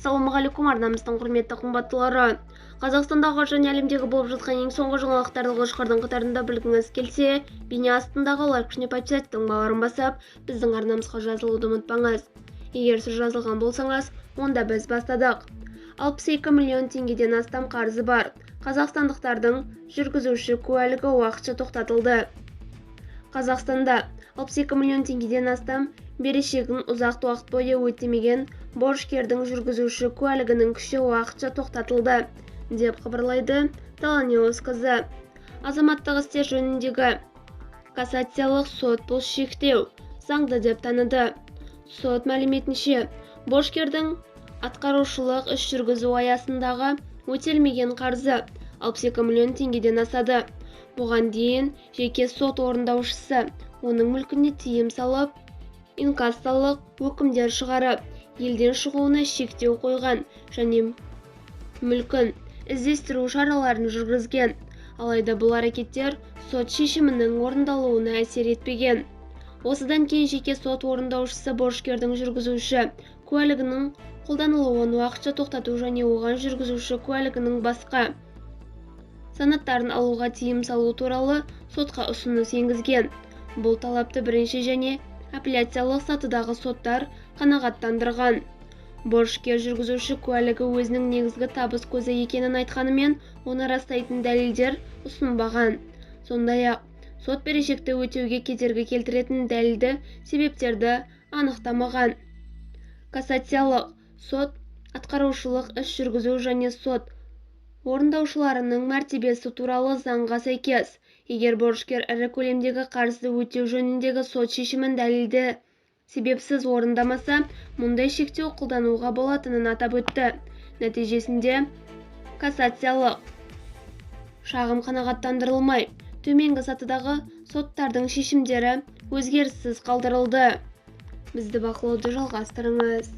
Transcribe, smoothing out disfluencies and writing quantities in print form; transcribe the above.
Ассалаумағалейкум, арнамыздың құрметті қымбаттылары. Қазақстандағы және әлемдегі болып жатқан ең соңғы жаңалықтарды қошқардың қатарында білгіңіз келсе, бейне астындағы лайк және подписательдің баларын басып, біздің арнамызға жазылуды ұмытпаңыз. Егер сіз жазылған болсаңыз, онда біз бастадық. 62 миллион теңгеден астам қарызы бар. Қазақстандықтардың жүргізуші куәлігі уақытша тоқтатылды. Қазақстанда 62 миллион теңгеден астам берешегін ұзақ уақыт бойы өтемеген борышкердің жүргізуші куәлігінің күші уақытша тоқтатылды, деп хабарлайды Теленьюз КЗ. Азаматтық істер жөніндегі кассациялық сот бұл шектеу заңды деп таныды. Сот мәліметінше, борышкердің атқарушылық іс жүргізу аясындағы өтелмеген қарызы 62 миллион теңгеден асады. Бұған дейін жеке сот орындаушысы оның мүлкіне тыйым салып, инкассалық өкімдер шығарып, елден шығуына шектеу қойған және мүлкін іздестіру шараларын жүргізген. Алайда бұл әрекеттер сот шешімінің орындалуына әсер етпеген. Осыдан кейін жеке сот орындаушысы борышкердің жүргізуші куәлігінің қолданылуын уақытша тоқтату және оған жүргізуші куәлігінің басқа санаттарын алуға тыйым салу туралы сотқа ұсыныс енгізген. Бұл талапты бірінші және апелляциялық сатыдағы соттар қанағаттандырған. Борышкер жүргізуші куәлігі өзінің негізгі табыс көзі екенін айтқанымен, оны растайтын дәлелдер ұсынбаған. Сондай-ақ, сот берешекті өтеуге кедергі келтіретін дәлелді себептерді анықтамаған. Кассациялық сот атқарушылық іс жүргізу және сот орындаушыларының мәртебесі туралы заңға сәйкес, егер борышкер ірі көлемдегі қарызды өтеу жөніндегі сот шешімін дәлелді себепсіз орындамаса, мұндай шектеу қолдануға болатынын атап өтті. Нәтижесінде кассациялық шағым қанағаттандырылмай, төменгі сатыдағы соттардың шешімдері өзгеріссіз қалдырылды. Бізді бақылауды жалғастырыңыз.